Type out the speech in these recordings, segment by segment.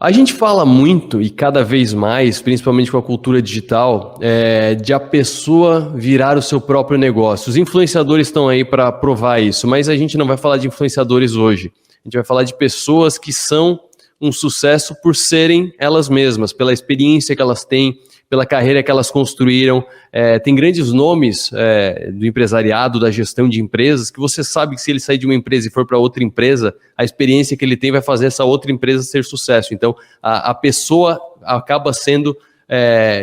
A gente fala muito e cada vez mais, principalmente com a cultura digital, de a pessoa virar o seu próprio negócio. Os influenciadores estão aí para provar isso, mas a gente não vai falar de influenciadores hoje. A gente vai falar de pessoas que são um sucesso por serem elas mesmas, pela experiência que elas têm, pela carreira que elas construíram. Tem grandes nomes do empresariado, da gestão de empresas, que você sabe que se ele sair de uma empresa e for para outra empresa, a experiência que ele tem vai fazer essa outra empresa ser sucesso. Então, a pessoa acaba sendo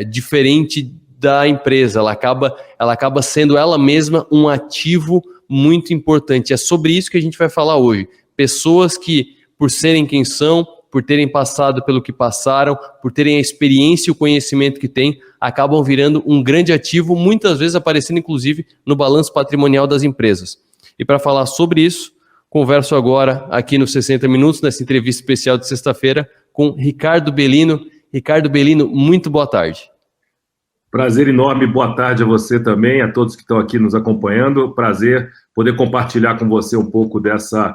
diferente da empresa, ela acaba sendo ela mesma um ativo muito importante. É sobre isso que a gente vai falar hoje. Pessoas que, por serem quem são, por terem passado pelo que passaram, por terem a experiência e o conhecimento que têm, acabam virando um grande ativo, muitas vezes aparecendo inclusive no balanço patrimonial das empresas. E para falar sobre isso, converso agora aqui nos 60 Minutos, nessa entrevista especial de sexta-feira, com Ricardo Bellino. Ricardo Bellino, muito boa tarde. Prazer enorme, boa tarde a você também, a todos que estão aqui nos acompanhando. Prazer poder compartilhar com você um pouco dessa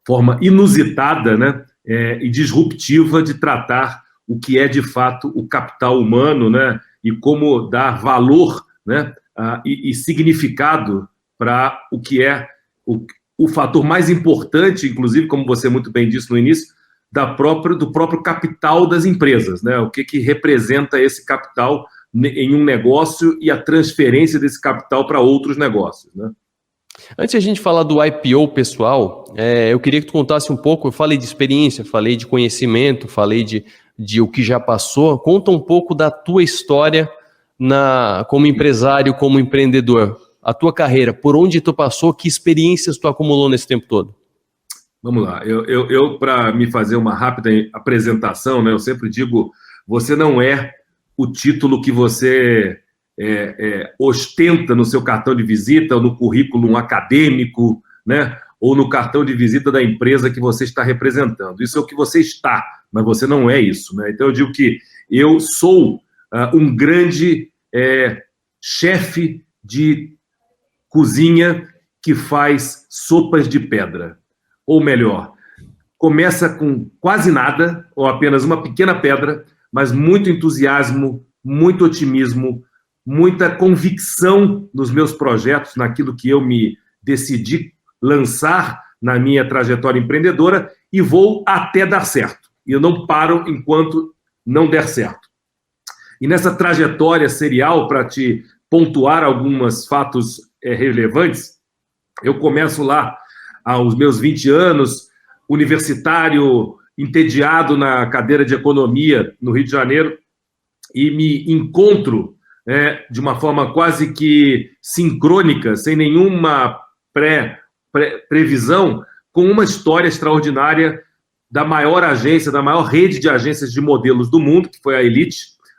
forma inusitada, né? E disruptiva de tratar o que é de fato o capital humano, né, e como dar valor, né, e significado para o que é o fator mais importante, inclusive, como você muito bem disse no início, do próprio capital das empresas, né, o que representa esse capital em um negócio e a transferência desse capital para outros negócios, né? Antes de a gente falar do IPO pessoal, eu queria que tu contasse um pouco. Eu falei de experiência, falei de conhecimento, falei de o que já passou. Conta um pouco da tua história como empresário, como empreendedor. A tua carreira, por onde tu passou, que experiências tu acumulou nesse tempo todo? Vamos lá. Eu para me fazer uma rápida apresentação, né, eu sempre digo, você não é o título que você ostenta no seu cartão de visita ou no currículo acadêmico, né? Ou no cartão de visita da empresa que você está representando. Isso é o que você está, mas você não é isso, né? Então eu digo que eu sou um grande chefe de cozinha que faz sopas de pedra. Ou melhor, começa com quase nada, ou apenas uma pequena pedra, mas muito entusiasmo, muito otimismo, muita convicção nos meus projetos, naquilo que eu me decidi lançar na minha trajetória empreendedora, e vou até dar certo. E eu não paro enquanto não der certo. E nessa trajetória serial, para te pontuar alguns fatos relevantes, eu começo lá aos meus 20 anos, universitário, entediado na cadeira de economia no Rio de Janeiro, e me encontro de uma forma quase que sincrônica, sem nenhuma previsão, com uma história extraordinária da maior agência, da maior rede de agências de modelos do mundo, que foi a Elite,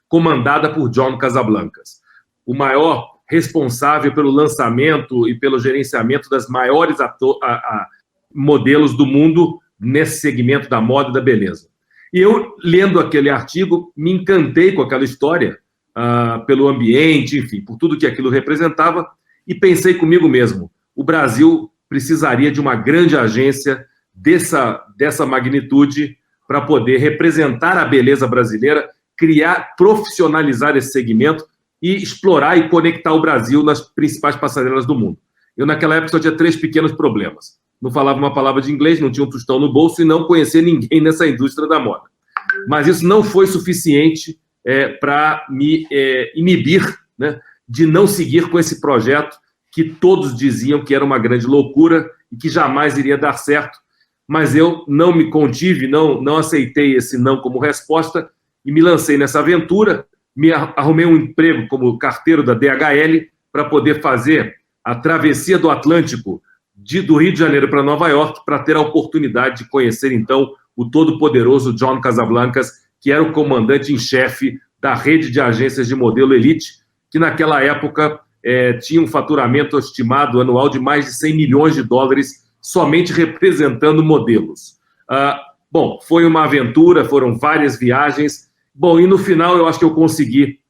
comandada por John Casablancas, o maior responsável pelo lançamento e pelo gerenciamento das maiores modelos do mundo nesse segmento da moda e da beleza. E eu, lendo aquele artigo, me encantei com aquela história, pelo ambiente, enfim, por tudo que aquilo representava, e pensei comigo mesmo, o Brasil precisaria de uma grande agência dessa magnitude para poder representar a beleza brasileira, profissionalizar esse segmento e explorar e conectar o Brasil nas principais passarelas do mundo. Eu, naquela época, só tinha 3 pequenos problemas. Não falava uma palavra de inglês, não tinha um tostão no bolso e não conhecia ninguém nessa indústria da moda. Mas isso não foi suficiente para me inibir, né, de não seguir com esse projeto que todos diziam que era uma grande loucura e que jamais iria dar certo. Mas eu não me contive, não aceitei esse não como resposta e me lancei nessa aventura, arrumei um emprego como carteiro da DHL para poder fazer a travessia do Atlântico do Rio de Janeiro para Nova York, para ter a oportunidade de conhecer, então, o todo-poderoso John Casablancas, que era o comandante em chefe da rede de agências de modelo Elite, que naquela época tinha um faturamento estimado anual de mais de 100 milhões de dólares, somente representando modelos. Bom, foi uma aventura, foram várias viagens. Bom, e no final eu acho que eu consegui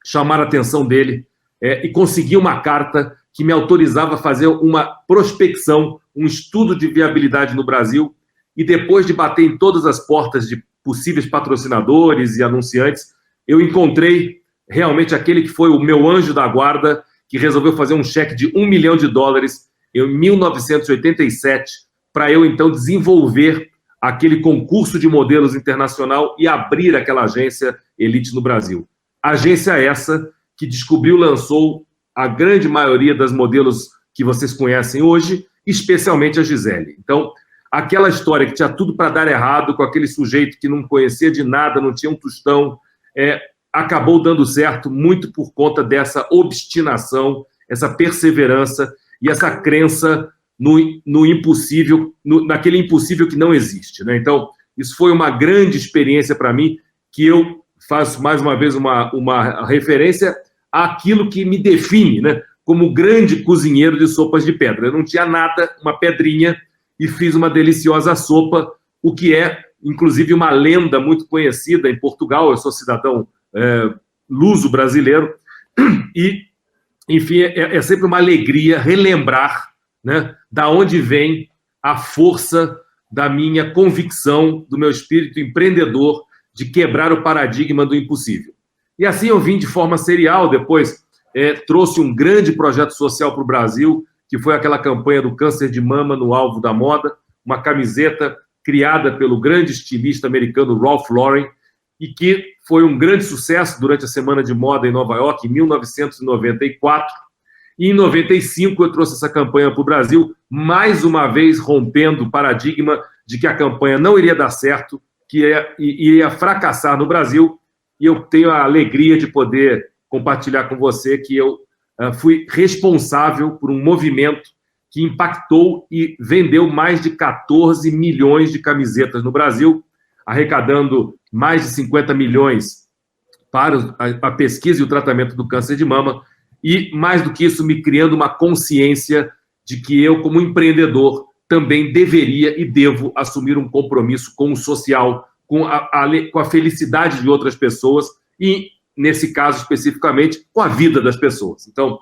chamar a atenção dele e consegui uma carta que me autorizava a fazer uma prospecção, um estudo de viabilidade no Brasil, e depois de bater em todas as portas de possíveis patrocinadores e anunciantes, eu encontrei realmente aquele que foi o meu anjo da guarda, que resolveu fazer um cheque de $1 milhão em 1987, para eu, então, desenvolver aquele concurso de modelos internacional e abrir aquela agência Elite no Brasil. Agência essa que descobriu, lançou a grande maioria das modelos que vocês conhecem hoje, especialmente a Gisele. Então, aquela história que tinha tudo para dar errado, com aquele sujeito que não conhecia de nada, não tinha um tostão, acabou dando certo muito por conta dessa obstinação, essa perseverança e essa crença no impossível, naquele impossível que não existe, né? Então, isso foi uma grande experiência para mim, que eu faço mais uma vez uma referência àquilo que me define, né, como grande cozinheiro de sopas de pedra. Eu não tinha nada, uma pedrinha, e fiz uma deliciosa sopa, o que é, inclusive, uma lenda muito conhecida em Portugal. Eu sou cidadão luso brasileiro, e, enfim, é sempre uma alegria relembrar, né, da onde vem a força da minha convicção, do meu espírito empreendedor, de quebrar o paradigma do impossível. E assim eu vim de forma serial, depois trouxe um grande projeto social para o Brasil, que foi aquela campanha do câncer de mama no alvo da moda, uma camiseta criada pelo grande estilista americano Ralph Lauren, e que foi um grande sucesso durante a Semana de Moda em Nova York, em 1994. E em 95 eu trouxe essa campanha para o Brasil, mais uma vez rompendo o paradigma de que a campanha não iria dar certo, que iria fracassar no Brasil, e eu tenho a alegria de poder compartilhar com você que eu fui responsável por um movimento que impactou e vendeu mais de 14 milhões de camisetas no Brasil, arrecadando mais de 50 milhões para a pesquisa e o tratamento do câncer de mama, e, mais do que isso, me criando uma consciência de que eu, como empreendedor, também deveria e devo assumir um compromisso com o social, com a felicidade de outras pessoas e, nesse caso especificamente, com a vida das pessoas. Então,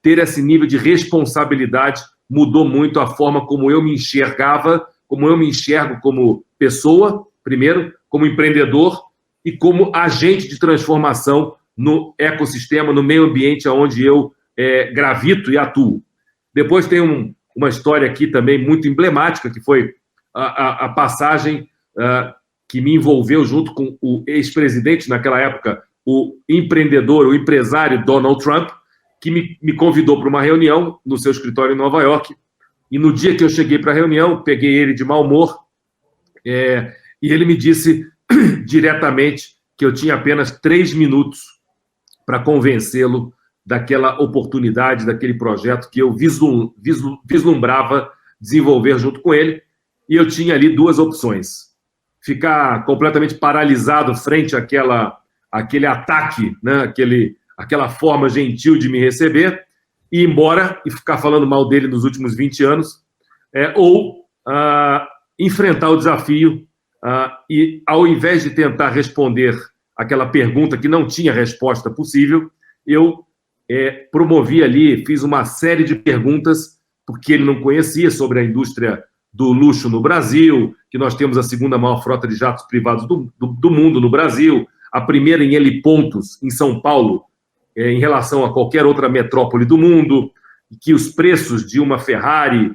ter esse nível de responsabilidade mudou muito a forma como eu me enxergava, como eu me enxergo como pessoa, primeiro, como empreendedor e como agente de transformação no ecossistema, no meio ambiente onde eu gravito e atuo. Depois tem uma história aqui também muito emblemática, que foi a passagem que me envolveu junto com o ex-presidente, naquela época, o empreendedor, o empresário Donald Trump, que me convidou para uma reunião no seu escritório em Nova York, e no dia que eu cheguei para a reunião, peguei ele de mau humor, e ele me disse diretamente que eu tinha apenas 3 minutos para convencê-lo daquela oportunidade, daquele projeto que eu vislumbrava desenvolver junto com ele, e eu tinha ali 2 opções: ficar completamente paralisado frente àquele ataque, né, aquela forma gentil de me receber, e ir embora e ficar falando mal dele nos últimos 20 anos, ou enfrentar o desafio e, ao invés de tentar responder aquela pergunta que não tinha resposta possível, eu promovi ali, fiz uma série de perguntas, porque ele não conhecia sobre a indústria do luxo no Brasil, que nós temos a 2ª maior frota de jatos privados do mundo no Brasil, a primeira em helipontos em São Paulo, em relação a qualquer outra metrópole do mundo, que os preços de uma Ferrari,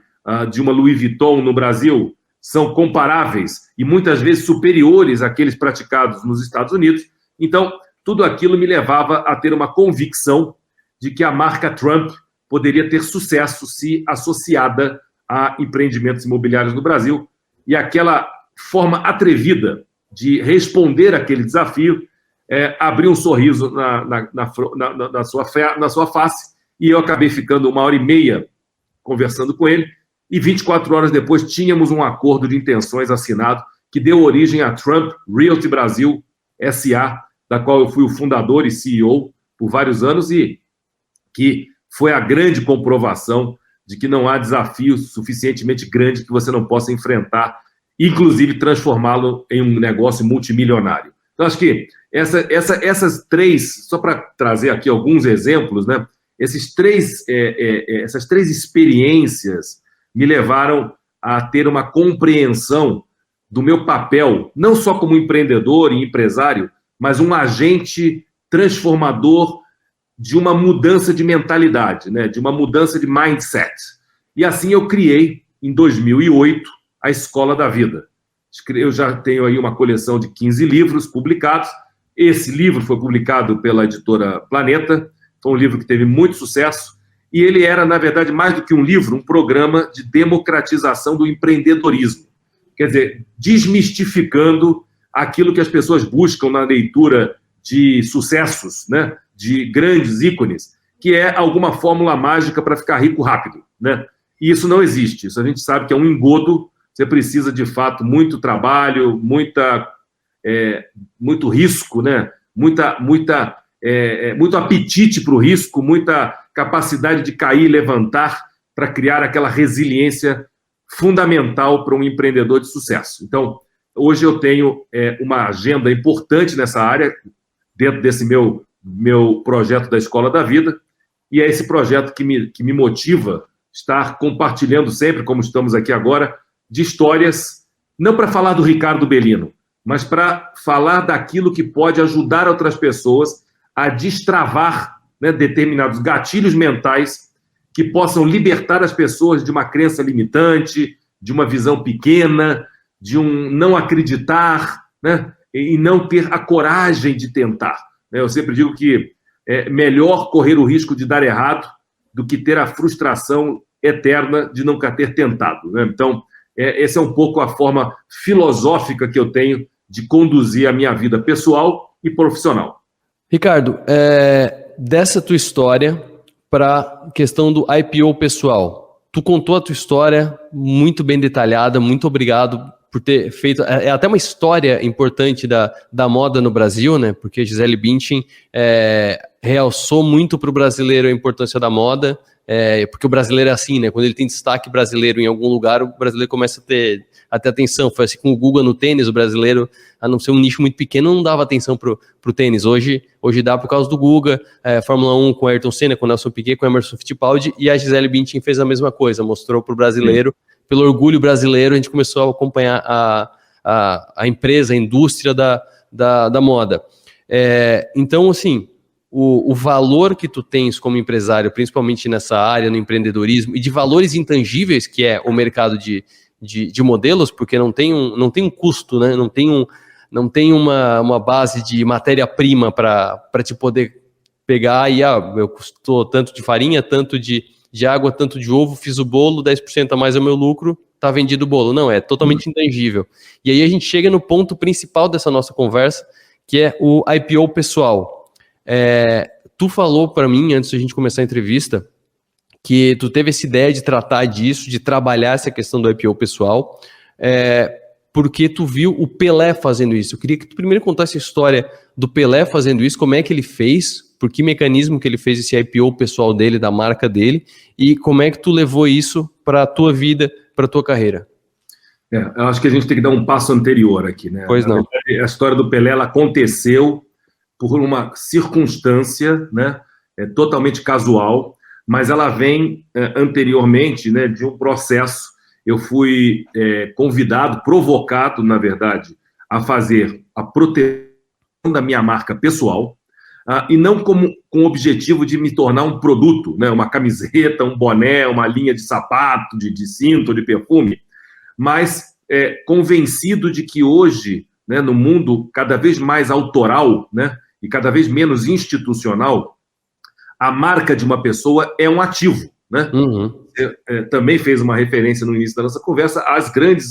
de uma Louis Vuitton no Brasil são comparáveis e muitas vezes superiores àqueles praticados nos Estados Unidos. Então, tudo aquilo me levava a ter uma convicção de que a marca Trump poderia ter sucesso se associada a empreendimentos imobiliários no Brasil, e aquela forma atrevida de responder àquele desafio abriu um sorriso na sua face, e eu acabei ficando 1h30 conversando com ele, e 24 horas depois tínhamos um acordo de intenções assinado que deu origem à Trump Realty Brasil S.A., da qual eu fui o fundador e CEO por vários anos, e que foi a grande comprovação de que não há desafio suficientemente grande que você não possa enfrentar, inclusive transformá-lo em um negócio multimilionário. Então, acho que essas 3, só para trazer aqui alguns exemplos, né, essas três experiências me levaram a ter uma compreensão do meu papel, não só como empreendedor e empresário, mas um agente transformador de uma mudança de mentalidade, né? De uma mudança de mindset. E assim eu criei, em 2008, a Escola da Vida. Eu já tenho aí uma coleção de 15 livros publicados. Esse livro foi publicado pela editora Planeta, foi um livro que teve muito sucesso, e ele era, na verdade, mais do que um livro, um programa de democratização do empreendedorismo. Quer dizer, desmistificando aquilo que as pessoas buscam na leitura de sucessos, né? De grandes ícones, que é alguma fórmula mágica para ficar rico rápido, né? E isso não existe. Isso a gente sabe que é um engodo. Você precisa, de fato, muito trabalho, muito risco, né? Muito apetite para o risco, muita capacidade de cair e levantar para criar aquela resiliência fundamental para um empreendedor de sucesso. Então, hoje eu tenho uma agenda importante nessa área, dentro desse meu projeto da Escola da Vida, e é esse projeto que me motiva estar compartilhando sempre, como estamos aqui agora, de histórias, não para falar do Ricardo Bellino, mas para falar daquilo que pode ajudar outras pessoas a destravar, né, determinados gatilhos mentais que possam libertar as pessoas de uma crença limitante, de uma visão pequena, de um não acreditar, né, e não ter a coragem de tentar. Eu sempre digo que é melhor correr o risco de dar errado do que ter a frustração eterna de nunca ter tentado, né? Então, essa é um pouco a forma filosófica que eu tenho de conduzir a minha vida pessoal e profissional. Ricardo, dessa tua história para a questão do IPO pessoal. Tu contou a tua história muito bem detalhada, muito obrigado por ter feito, é até uma história importante da moda no Brasil, né? Porque a Gisele Bündchen realçou muito para o brasileiro a importância da moda, porque o brasileiro é assim, né? Quando ele tem destaque brasileiro em algum lugar, o brasileiro começa a ter atenção. Foi assim com o Guga no tênis, o brasileiro, a não ser um nicho muito pequeno, não dava atenção pro tênis. Hoje dá por causa do Guga, Fórmula 1 com Ayrton Senna, com Nelson Piquet, com Emerson Fittipaldi, e a Gisele Bündchen fez a mesma coisa, mostrou pro brasileiro, pelo orgulho brasileiro, a gente começou a acompanhar a empresa, a indústria da moda. Então, assim, o valor que tu tens como empresário, principalmente nessa área, no empreendedorismo, e de valores intangíveis, que é o mercado de modelos, porque não tem um custo, né? Não tem uma base de matéria-prima para te poder pegar e eu custou tanto de farinha, tanto de água, tanto de ovo, fiz o bolo, 10% a mais é o meu lucro, tá vendido o bolo. Não, é totalmente intangível. E aí a gente chega no ponto principal dessa nossa conversa, que é o IPO pessoal. Tu falou para mim, antes de a gente começar a entrevista, que tu teve essa ideia de tratar disso, de trabalhar essa questão do IPO pessoal, porque tu viu o Pelé fazendo isso. Eu queria que tu primeiro contasse a história do Pelé fazendo isso, como é que ele fez, por que mecanismo que ele fez esse IPO pessoal dele, da marca dele, e como é que tu levou isso para a tua vida, para a tua carreira. Eu acho que a gente tem que dar um passo anterior aqui, né? Pois não. A história do Pelé, ela aconteceu por uma circunstância, né, totalmente casual, mas ela vem anteriormente, né, de um processo. Eu fui convidado, provocado, na verdade, a fazer a proteção da minha marca pessoal, e não com o objetivo de me tornar um produto, né, uma camiseta, um boné, uma linha de sapato, de cinto, de perfume, mas convencido de que hoje, né, no mundo cada vez mais autoral, né, e cada vez menos institucional, a marca de uma pessoa é um ativo, né? Uhum. Também fez uma referência no início da nossa conversa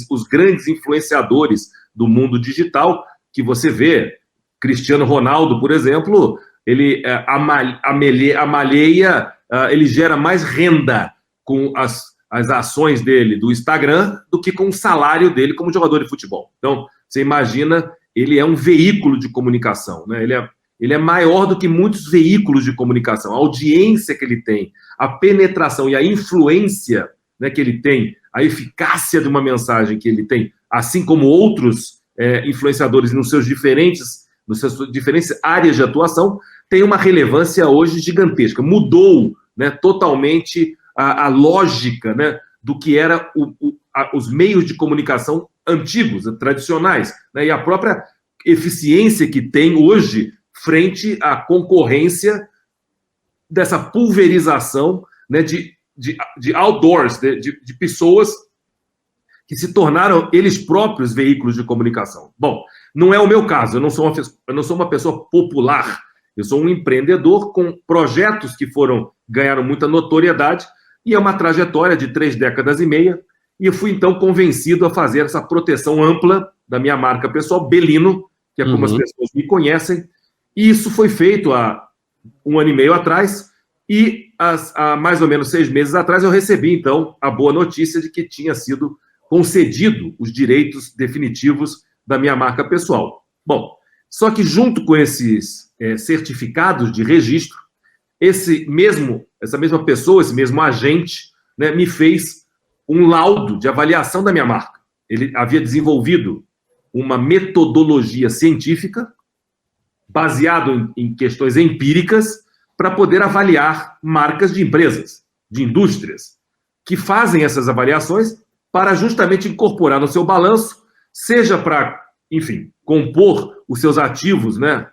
os grandes influenciadores do mundo digital, que você vê, Cristiano Ronaldo, por exemplo, ele amalheia, ele gera mais renda com as ações dele do Instagram do que com o salário dele como jogador de futebol. Então, você imagina, ele é um veículo de comunicação, né? Ele é maior do que muitos veículos de comunicação. A audiência que ele tem, a penetração e a influência, né, que ele tem, a eficácia de uma mensagem que ele tem, assim como outros influenciadores nos seus diferentes áreas de atuação, tem uma relevância hoje gigantesca. Mudou, né, totalmente a lógica, né, do que era os meios de comunicação antigos, tradicionais, né? E a própria eficiência que tem hoje frente à concorrência dessa pulverização, né, de outdoors, de pessoas que se tornaram eles próprios veículos de comunicação. Bom, não é o meu caso, eu não sou uma pessoa popular, eu sou um empreendedor com projetos que ganharam muita notoriedade, e é uma trajetória de 3 décadas e meia, e eu fui então convencido a fazer essa proteção ampla da minha marca pessoal, Belino, que é como as pessoas me conhecem, e isso foi feito há 1 ano e meio atrás, e há mais ou menos 6 meses atrás eu recebi, então, a boa notícia de que tinha sido concedido os direitos definitivos da minha marca pessoal. Bom, só que junto com esses certificados de registro, essa mesma pessoa, esse mesmo agente, né, me fez um laudo de avaliação da minha marca. Ele havia desenvolvido uma metodologia científica baseado em questões empíricas para poder avaliar marcas de empresas, de indústrias, que fazem essas avaliações para justamente incorporar no seu balanço, seja para, enfim, compor os seus ativos, né,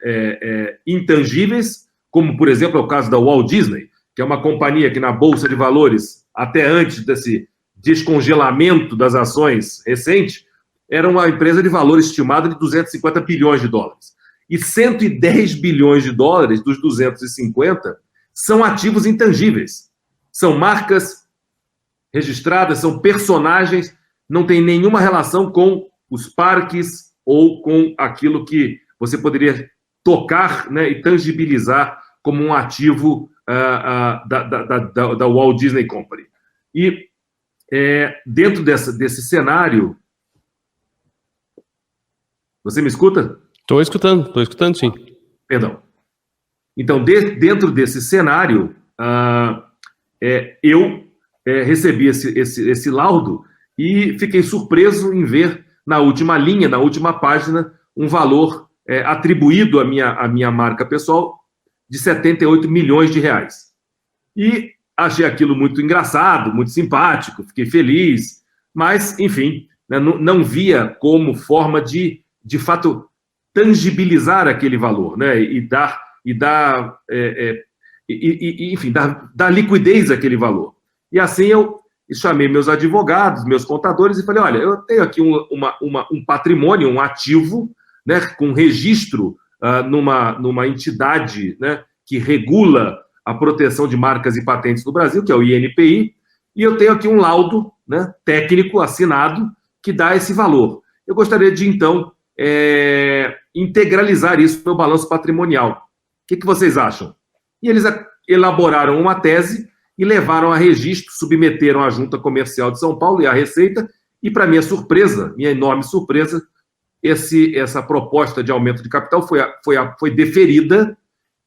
intangíveis, como, por exemplo, é o caso da Walt Disney, que é uma companhia que na Bolsa de Valores, até antes desse descongelamento das ações recente, era uma empresa de valor estimado de 250 bilhões de dólares. E 110 bilhões de dólares dos 250 são ativos intangíveis. São marcas registradas, são personagens, não tem nenhuma relação com os parques ou com aquilo que você poderia tocar, né, e tangibilizar como um ativo da Walt Disney Company. E dentro desse cenário... Você me escuta? Estou escutando sim. Perdão. Então, dentro desse cenário, eu recebi esse laudo e fiquei surpreso em ver na última linha, na última página, um valor atribuído à minha marca pessoal de 78 milhões de reais. E achei aquilo muito engraçado, muito simpático, fiquei feliz, mas, enfim, né, não via como forma de fato, tangibilizar aquele valor, né, enfim, dar liquidez àquele valor. E assim eu chamei meus advogados, meus contadores e falei, olha, eu tenho aqui um patrimônio, um ativo, né, com registro numa entidade, né, que regula a proteção de marcas e patentes no Brasil, que é o INPI, e eu tenho aqui um laudo, né, técnico assinado que dá esse valor. Eu gostaria de, então, integralizar isso no meu balanço patrimonial. O que vocês acham? E eles elaboraram uma tese e levaram a registro, submeteram à Junta Comercial de São Paulo e à Receita, e, para minha surpresa, minha enorme surpresa, essa proposta de aumento de capital foi deferida,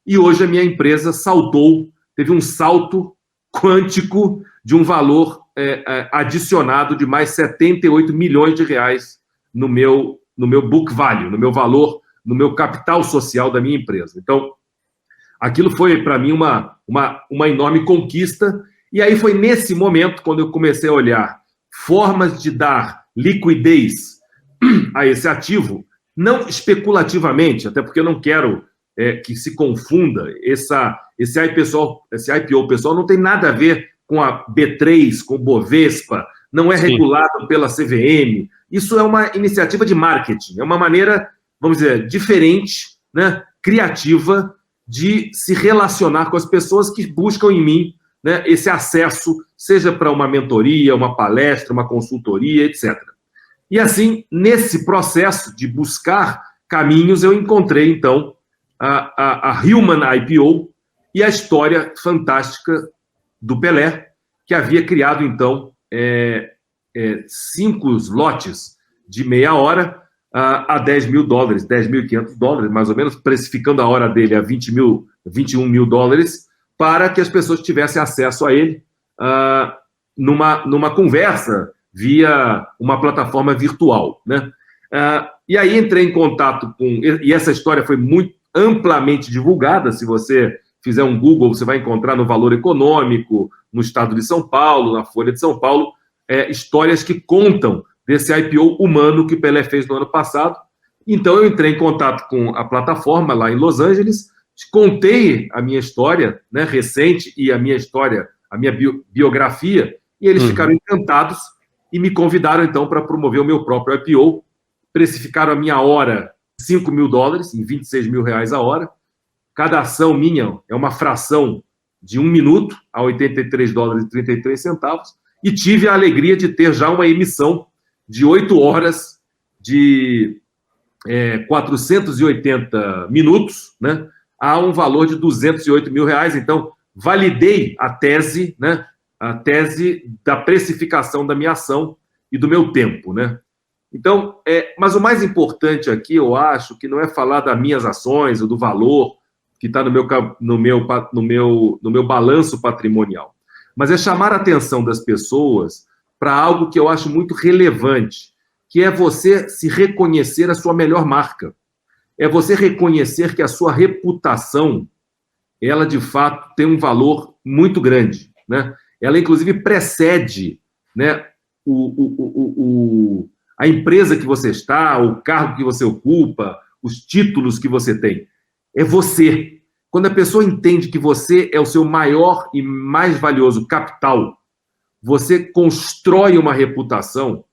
e hoje a minha empresa teve um salto quântico de um valor adicionado de mais 78 milhões de reais no meu book value, no meu valor, no meu capital social da minha empresa. Então, aquilo foi, para mim, uma enorme conquista. E aí foi nesse momento, quando eu comecei a olhar formas de dar liquidez a esse ativo, não especulativamente, até porque eu não quero que se confunda, esse IPO pessoal não tem nada a ver com a B3, com o Bovespa, não é regulado pela CVM. Isso é uma iniciativa de marketing, é uma maneira, vamos dizer, diferente, né, criativa, de se relacionar com as pessoas que buscam em mim, né, esse acesso, seja para uma mentoria, uma palestra, uma consultoria, etc. E assim, nesse processo de buscar caminhos, eu encontrei, então, a Human IPO e a história fantástica do Pelé, que havia criado, então, 5 lotes de meia hora a 10 mil dólares, 10.500 dólares, mais ou menos, precificando a hora dele a 21 mil dólares, para que as pessoas tivessem acesso a ele numa conversa via uma plataforma virtual, né? E aí entrei em contato com... E essa história foi muito amplamente divulgada. Se você fizer um Google, você vai encontrar no Valor Econômico, no Estado de São Paulo, na Folha de São Paulo, histórias que contam desse IPO humano que o Pelé fez no ano passado. Então, eu entrei em contato com a plataforma lá em Los Angeles, contei a minha história, né, recente e a minha história, a minha biografia, e eles ficaram encantados e me convidaram, então, para promover o meu próprio IPO. Precificaram a minha hora $5 mil, em R$26 mil a hora. Cada ação minha é uma fração de 1 minuto a $83,33, e tive a alegria de ter já uma emissão de 8 horas de 480 minutos, né, a um valor de R$208 mil. Então, validei a tese, né, a tese da precificação da minha ação e do meu tempo, né? Então, mas o mais importante aqui, eu acho, que não é falar das minhas ações ou do valor que está no meu balanço patrimonial, mas é chamar a atenção das pessoas para algo que eu acho muito relevante, que é você se reconhecer a sua melhor marca. É você reconhecer que a sua reputação, ela, de fato, tem um valor muito grande, né? Ela, inclusive, precede, né, a empresa que você está, o cargo que você ocupa, os títulos que você tem. É você. Quando a pessoa entende que você é o seu maior e mais valioso capital, você constrói uma reputação,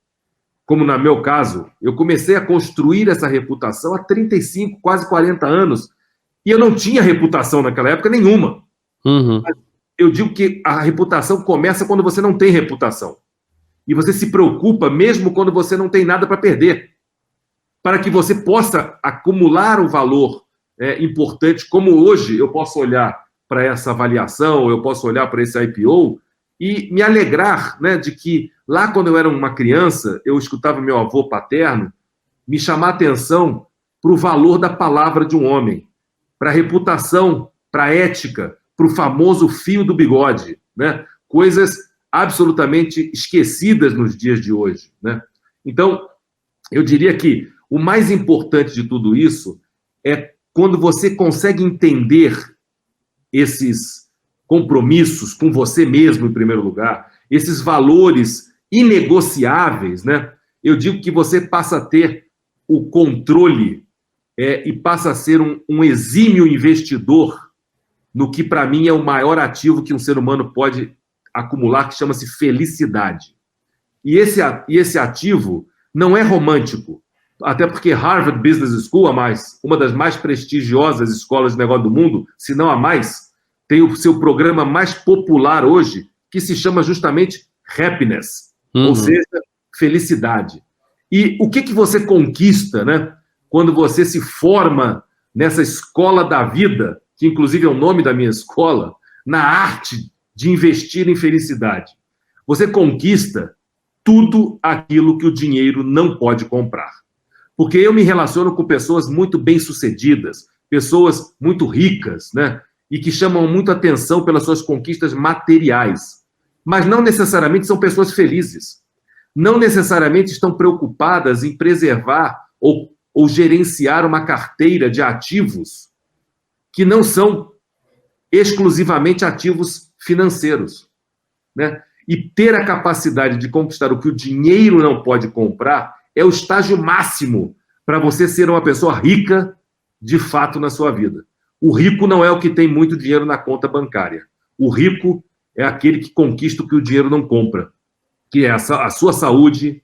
como no meu caso, eu comecei a construir essa reputação há 35, quase 40 anos, e eu não tinha reputação naquela época nenhuma. Eu digo que a reputação começa quando você não tem reputação. E você se preocupa mesmo quando você não tem nada para perder, para que você possa acumular o valor importante, como hoje eu posso olhar para essa avaliação, eu posso olhar para esse IPO e me alegrar, né, de que lá quando eu era uma criança, eu escutava meu avô paterno me chamar a atenção para o valor da palavra de um homem, para a reputação, para a ética, para o famoso fio do bigode, né? Coisas absolutamente esquecidas nos dias de hoje, né? Então, eu diria que o mais importante de tudo isso é quando você consegue entender esses compromissos com você mesmo, em primeiro lugar, esses valores inegociáveis, né? Eu digo que você passa a ter o controle e passa a ser um exímio investidor no que, para mim, é o maior ativo que um ser humano pode acumular, que chama-se felicidade. E esse ativo não é romântico, até porque Harvard Business School, uma das mais prestigiosas escolas de negócio do mundo, se não a mais, tem o seu programa mais popular hoje, que se chama justamente Happiness, ou seja, felicidade. E o que você conquista, né, quando você se forma nessa escola da vida, que inclusive é o nome da minha escola, na arte de investir em felicidade? Você conquista tudo aquilo que o dinheiro não pode comprar. Porque eu me relaciono com pessoas muito bem-sucedidas, pessoas muito ricas, né? E que chamam muito atenção pelas suas conquistas materiais. Mas não necessariamente são pessoas felizes. Não necessariamente estão preocupadas em preservar ou gerenciar uma carteira de ativos que não são exclusivamente ativos financeiros, né? E ter a capacidade de conquistar o que o dinheiro não pode comprar é o estágio máximo para você ser uma pessoa rica de fato na sua vida. O rico não é o que tem muito dinheiro na conta bancária. O rico é aquele que conquista o que o dinheiro não compra, que é a sua saúde,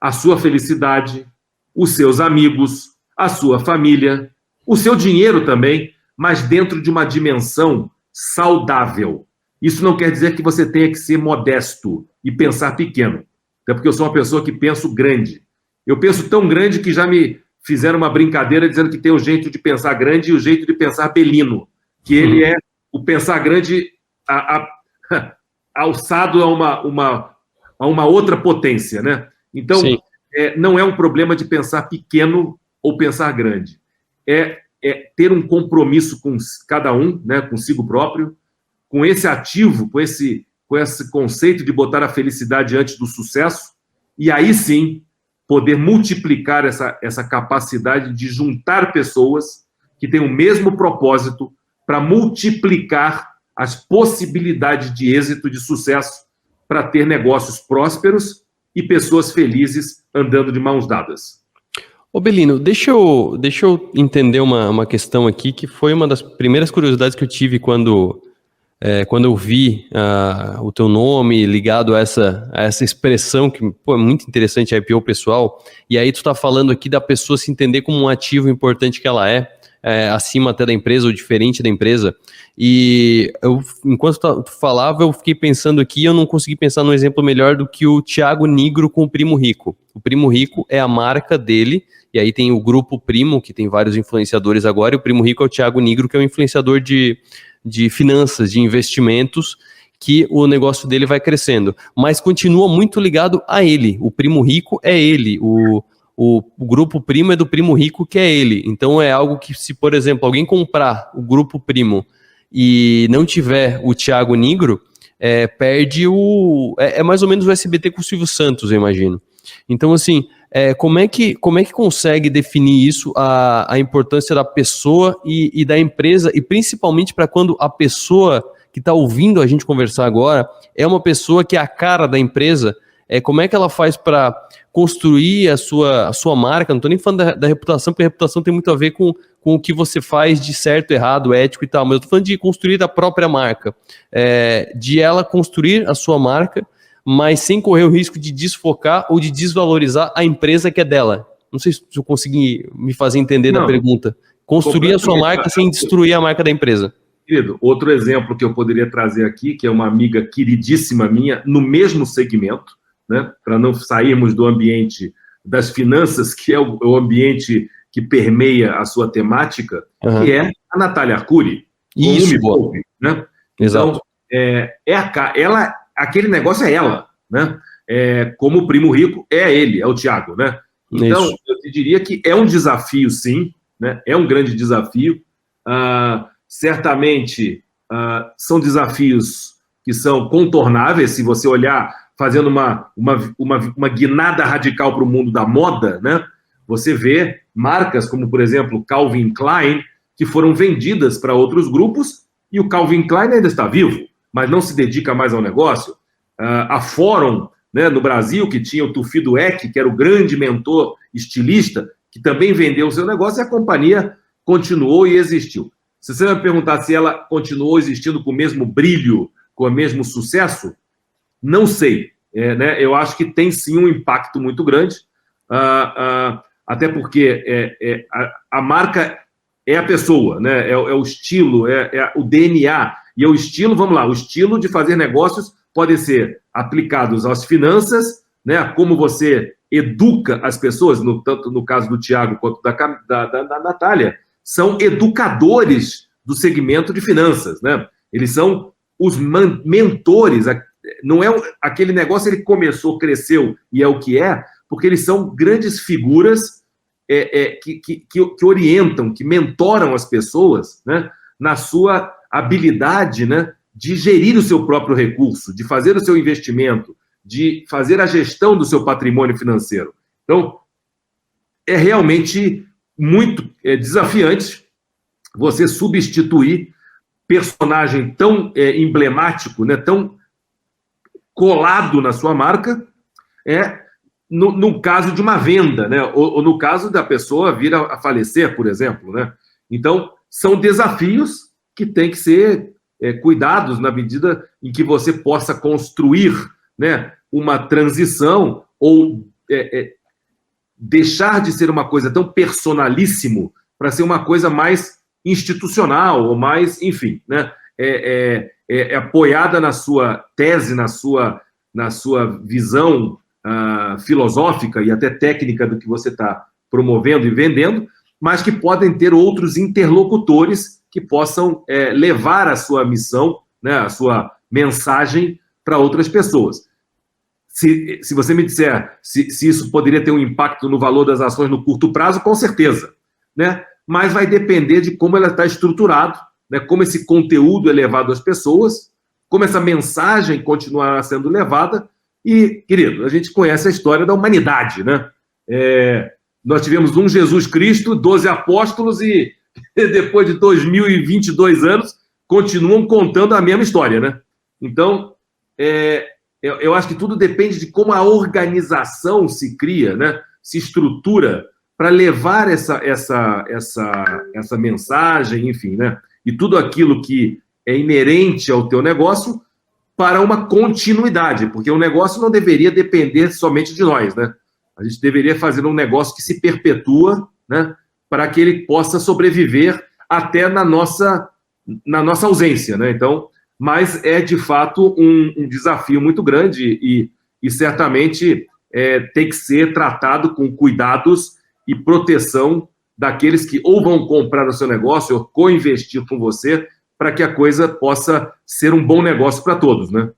a sua felicidade, os seus amigos, a sua família, o seu dinheiro também, mas dentro de uma dimensão saudável. Isso não quer dizer que você tenha que ser modesto e pensar pequeno. Até porque eu sou uma pessoa que penso grande. Eu penso tão grande que já me fizeram uma brincadeira dizendo que tem o jeito de pensar grande e o jeito de pensar belino, que ele é o pensar grande alçado a uma outra potência, né? Então, não é um problema de pensar pequeno ou pensar grande. É ter um compromisso com cada um, né, consigo próprio, com esse ativo, com esse conceito de botar a felicidade antes do sucesso, e aí sim poder multiplicar essa capacidade de juntar pessoas que têm o mesmo propósito para multiplicar as possibilidades de êxito, de sucesso para ter negócios prósperos e pessoas felizes andando de mãos dadas. Ô Belino, deixa eu entender uma questão aqui, que foi uma das primeiras curiosidades que eu tive quando eu vi o teu nome ligado a essa expressão, que pô, é muito interessante, a IPO pessoal, e aí tu tá falando aqui da pessoa se entender como um ativo importante que ela acima até da empresa ou diferente da empresa, e enquanto tu falava, eu fiquei pensando aqui, eu não consegui pensar num exemplo melhor do que o Thiago Nigro com o Primo Rico. O Primo Rico é a marca dele, e aí tem o Grupo Primo, que tem vários influenciadores agora, e o Primo Rico é o Thiago Nigro, que é um influenciador de finanças, de investimentos, que o negócio dele vai crescendo, mas continua muito ligado a ele. O Primo Rico é ele, o Grupo Primo é do Primo Rico, que é ele. Então é algo que, se, por exemplo, alguém comprar o Grupo Primo e não tiver o Thiago Nigro, perde é mais ou menos o SBT com o Silvio Santos, eu imagino. Então, assim, como é que consegue definir isso, a importância da pessoa e da empresa, e principalmente para quando a pessoa que está ouvindo a gente conversar agora é uma pessoa que é a cara da empresa, como é que ela faz para construir a sua marca? Não estou nem falando da reputação, porque a reputação tem muito a ver com o que você faz de certo, errado, ético e tal, mas eu estou falando de construir a própria marca, de ela construir a sua marca, mas sem correr o risco de desfocar ou de desvalorizar a empresa que é dela. Não sei se eu consegui me fazer entender da pergunta. Construir a sua marca sem destruir a marca da empresa. Querido, outro exemplo que eu poderia trazer aqui, que é uma amiga queridíssima minha, no mesmo segmento, né, para não sairmos do ambiente das finanças, que é o ambiente que permeia a sua temática, que é a Natália Arcuri. Isso, Poupe, né? Exato. Então, aquele negócio é ela, né? Como o Primo Rico é ele, é o Thiago, né? Então, isso. Eu te diria que é um desafio, sim, né? É um grande desafio. Certamente, são desafios que são contornáveis, se você olhar fazendo uma guinada radical para o mundo da moda, né? Você vê marcas como, por exemplo, Calvin Klein, que foram vendidas para outros grupos, e o Calvin Klein ainda está vivo, mas não se dedica mais ao negócio. A Fórum, né, no Brasil, que tinha o Tufido Eck, que era o grande mentor estilista, que também vendeu o seu negócio, e a companhia continuou e existiu. Se você me perguntar se ela continuou existindo com o mesmo brilho, com o mesmo sucesso, não sei. Né, eu acho que tem sim um impacto muito grande, até porque a marca é a pessoa, né, é o estilo, é o DNA. E o estilo, vamos lá, o estilo de fazer negócios pode ser aplicados às finanças, né, a como você educa as pessoas, tanto no caso do Thiago quanto da Natália, são educadores do segmento de finanças, né? Eles são os mentores, não é aquele negócio, ele começou, cresceu e é o que é, porque eles são grandes figuras que orientam, que mentoram as pessoas, né, na sua habilidade, né, de gerir o seu próprio recurso, de fazer o seu investimento, de fazer a gestão do seu patrimônio financeiro. Então, é realmente muito desafiante você substituir personagem tão emblemático, né, tão colado na sua marca, no caso de uma venda, né, ou no caso da pessoa vir a falecer, por exemplo, né? Então, são desafios que têm que ser cuidados na medida em que você possa construir, né, uma transição ou deixar de ser uma coisa tão personalíssimo para ser uma coisa mais institucional ou mais, enfim, né, apoiada na sua tese, na sua visão filosófica e até técnica do que você está promovendo e vendendo, mas que podem ter outros interlocutores que possam levar a sua missão, né, a sua mensagem para outras pessoas. Se você me disser se isso poderia ter um impacto no valor das ações no curto prazo, com certeza, né? Mas vai depender de como ela está estruturado, né? Como esse conteúdo é levado às pessoas, como essa mensagem continuará sendo levada. E, querido, a gente conhece a história da humanidade, né? Nós tivemos um Jesus Cristo, 12 apóstolos e depois de 2022 anos continuam contando a mesma história, né? Então, eu acho que tudo depende de como a organização se cria, né? Se estrutura para levar essa mensagem, enfim, né? E tudo aquilo que é inerente ao teu negócio para uma continuidade, porque o negócio não deveria depender somente de nós, né? A gente deveria fazer um negócio que se perpetua, né? Para que ele possa sobreviver até na nossa ausência, né? Então, mas é de fato um desafio muito grande e certamente tem que ser tratado com cuidados e proteção daqueles que ou vão comprar o seu negócio ou co-investir com você para que a coisa possa ser um bom negócio para todos, né?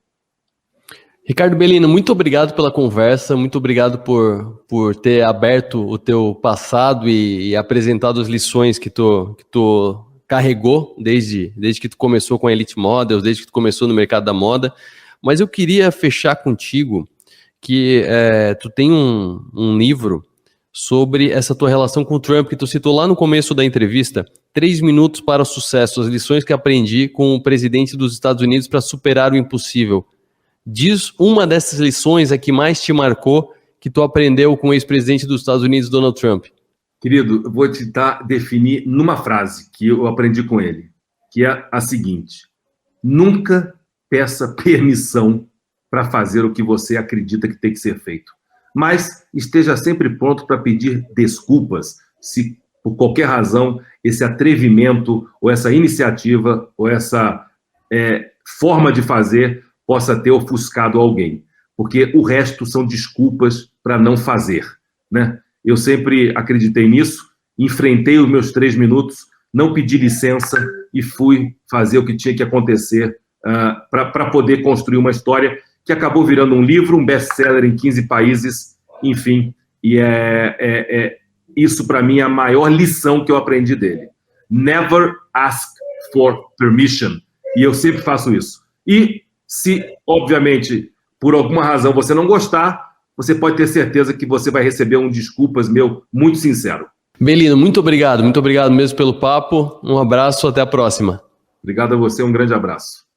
Ricardo Bellino, muito obrigado pela conversa, muito obrigado por ter aberto o teu passado e apresentado as lições que tu carregou desde que tu começou com a Elite Models, desde que tu começou no mercado da moda. Mas eu queria fechar contigo que tu tem um livro sobre essa tua relação com o Trump, que tu citou lá no começo da entrevista, 3 minutos para o sucesso, as lições que aprendi com o presidente dos Estados Unidos para superar o impossível. Diz uma dessas lições a que mais te marcou, que tu aprendeu com o ex-presidente dos Estados Unidos, Donald Trump. Querido, eu vou tentar definir numa frase que eu aprendi com ele, que é a seguinte: nunca peça permissão para fazer o que você acredita que tem que ser feito. Mas esteja sempre pronto para pedir desculpas se, por qualquer razão, esse atrevimento, ou essa iniciativa, ou essa forma de fazer possa ter ofuscado alguém. Porque o resto são desculpas para não fazer, né? Eu sempre acreditei nisso, enfrentei os meus 3 minutos, não pedi licença e fui fazer o que tinha que acontecer para poder construir uma história que acabou virando um livro, um best-seller em 15 países, enfim, e isso para mim é a maior lição que eu aprendi dele. Never ask for permission. E eu sempre faço isso. E se, obviamente, por alguma razão você não gostar, você pode ter certeza que você vai receber um desculpas meu muito sincero. Bellino, muito obrigado mesmo pelo papo, um abraço, até a próxima. Obrigado a você, um grande abraço.